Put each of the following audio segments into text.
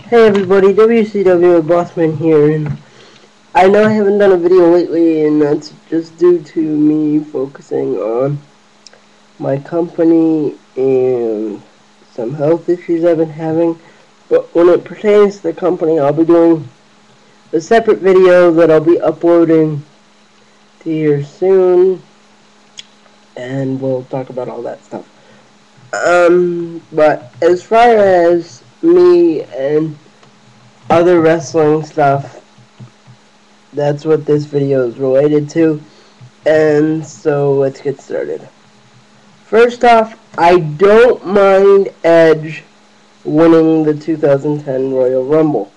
Hey everybody, wcwabossman here, and I know I haven't done a video lately, and that's just due to me focusing on my company and some health issues I've been having. But when it pertains to the company, I'll be doing a separate video that I'll be uploading to here soon, and we'll talk about all that stuff. But as far as me and other wrestling stuff, that's what this video is related to. And so let's get started. First off, I don't mind Edge winning the 2010 Royal Rumble.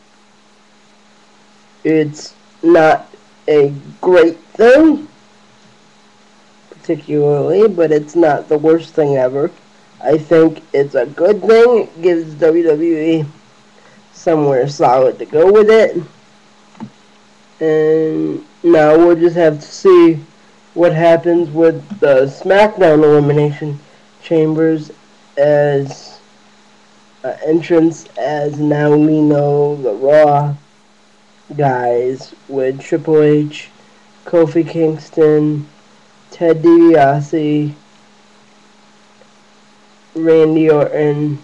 It's not a great thing, particularly, but it's not the worst thing ever. I think it's a good thing. It gives WWE somewhere solid to go with it. And now we'll just have to see what happens with the SmackDown Elimination Chambers as entrance, as now we know the Raw guys with Triple H, Kofi Kingston, Ted DiBiase, Randy Orton,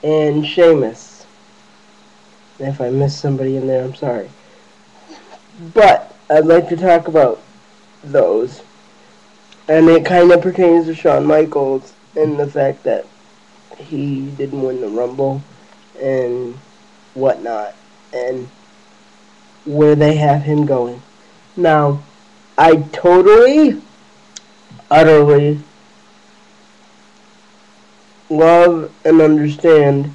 and Sheamus. If I missed somebody in there, I'm sorry. But I'd like to talk about those. And it kind of pertains to Shawn Michaels and the fact that he didn't win the Rumble and whatnot, and where they have him going. Now, I totally, utterly love and understand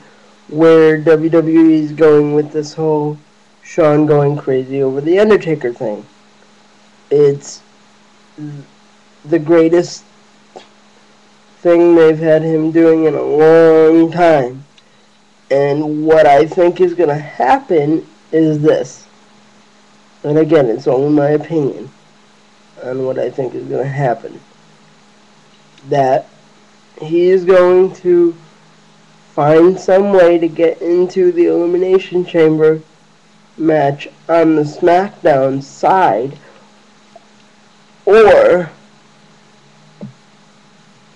where WWE is going with this whole Shawn going crazy over the Undertaker thing. It's the greatest thing they've had him doing in a long time. And what I think is going to happen is this. And again, it's only my opinion on what I think is going to happen. That he is going to find some way to get into the Elimination Chamber match on the SmackDown side, or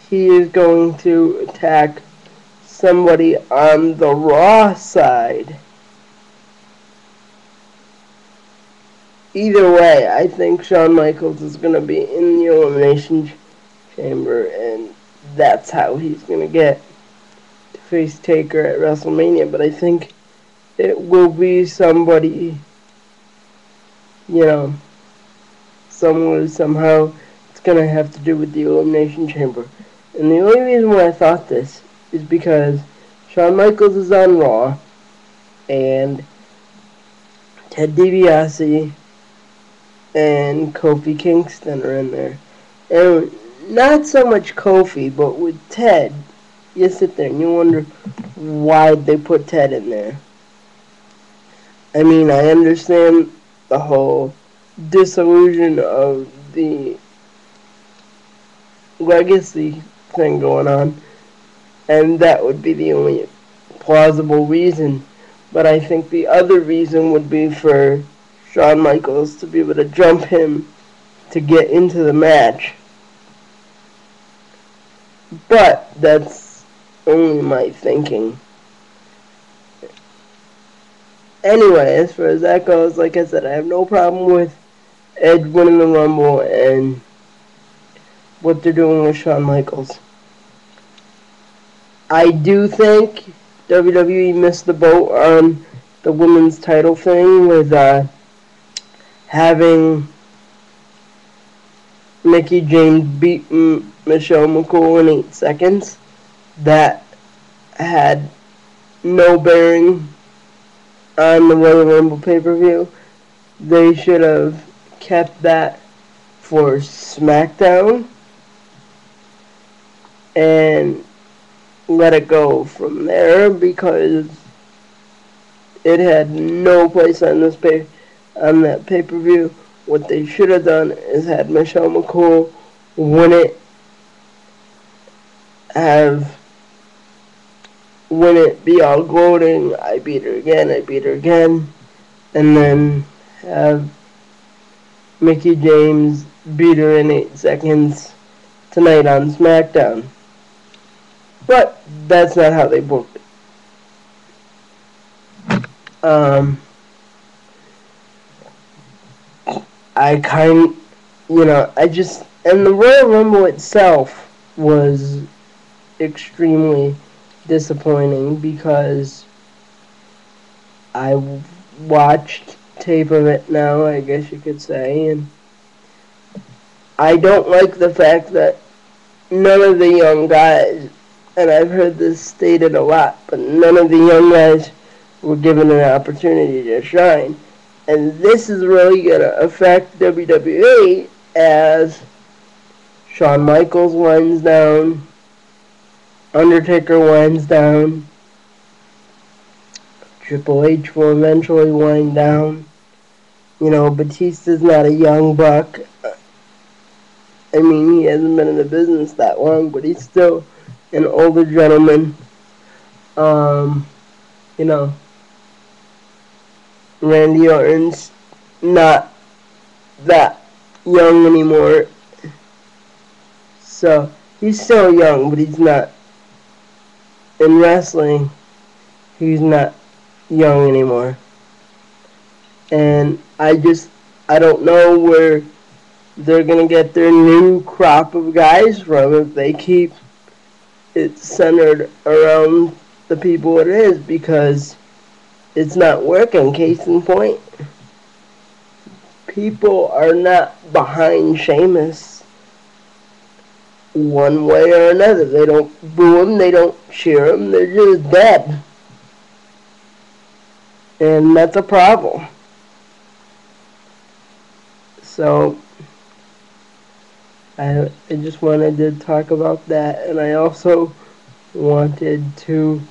he is going to attack somebody on the Raw side. Either way, I think Shawn Michaels is going to be in the Elimination Chamber, and that's how he's going to get to face Taker at WrestleMania. But I think it will be somebody, somehow it's going to have to do with the Elimination Chamber. And the only reason why I thought this is because Shawn Michaels is on Raw, and Ted DiBiase and Kofi Kingston are in there. And not so much Kofi, but with Ted, you sit there and you wonder why they put Ted in there. I mean, I understand the whole disillusion of the legacy thing going on, and that would be the only plausible reason. But I think the other reason would be for Shawn Michaels to be able to jump him to get into the match. But that's only my thinking. Anyway, as far as that goes, like I said, I have no problem with Edge winning the Rumble and what they're doing with Shawn Michaels. I do think WWE missed the boat on the women's title thing with having Mickie James beat Michelle McCool in 8 seconds. That had no bearing on the Royal Rumble pay-per-view. They should have kept that for SmackDown and let it go from there, because it had no place on that pay-per-view. What they should have done is had Michelle McCool win it, have wouldn't be all gloating, I beat her again, and then have Mickie James beat her in 8 seconds tonight on SmackDown. But that's not how they booked it. And the Royal Rumble itself was extremely disappointing because I watched tape of it now, I guess you could say, and I don't like the fact that none of the young guys, and I've heard this stated a lot, but none of the young guys were given an opportunity to shine. And this is really going to affect WWE as Shawn Michaels winds down, Undertaker winds down, Triple H will eventually wind down. Batista's not a young buck. I mean, he hasn't been in the business that long, but he's still an older gentleman. You know, Randy Orton's not that young anymore. So, he's still young, but he's not. In wrestling, he's not young anymore. And I don't know where they're going to get their new crop of guys from if they keep it centered around the people it is, because it's not working. Case in point, people are not behind Sheamus one way or another. They don't boo him, they don't cheer him, they're just dead. And that's a problem. So, I just wanted to talk about that, and I also wanted to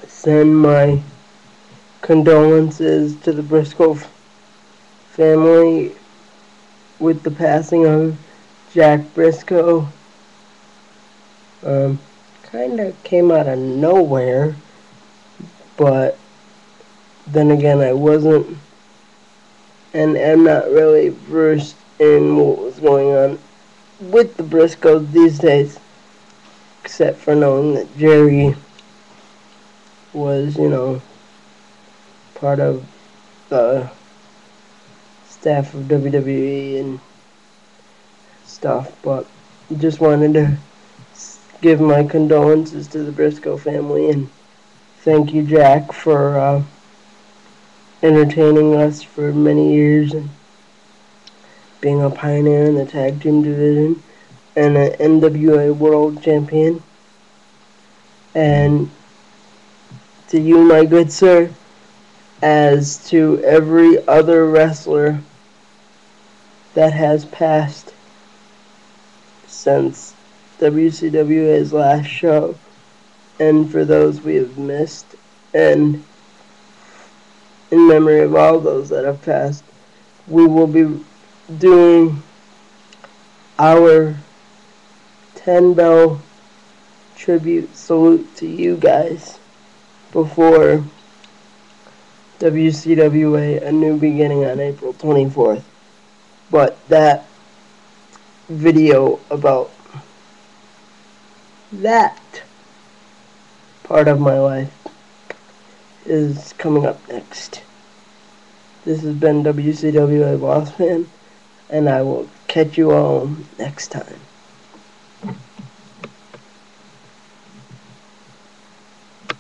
send my condolences to the Briscoe family with the passing of Jack Briscoe. Kind of came out of nowhere, but then again, I wasn't and am not really versed in what was going on with the Briscoes these days, except for knowing that Jerry was, part of the staff of WWE and stuff. But just wanted to give my condolences to the Briscoe family and thank you, Jack, for entertaining us for many years and being a pioneer in the tag team division and an NWA World Champion. And to you, my good sir, as to every other wrestler that has passed since WCWA's last show, and for those we have missed, and in memory of all those that have passed, we will be doing our 10-bell tribute salute to you guys before WCWA A New Beginning on April 24th. But that video about that part of my life is coming up next. This has been WCWA Bossman, and I will catch you all next time.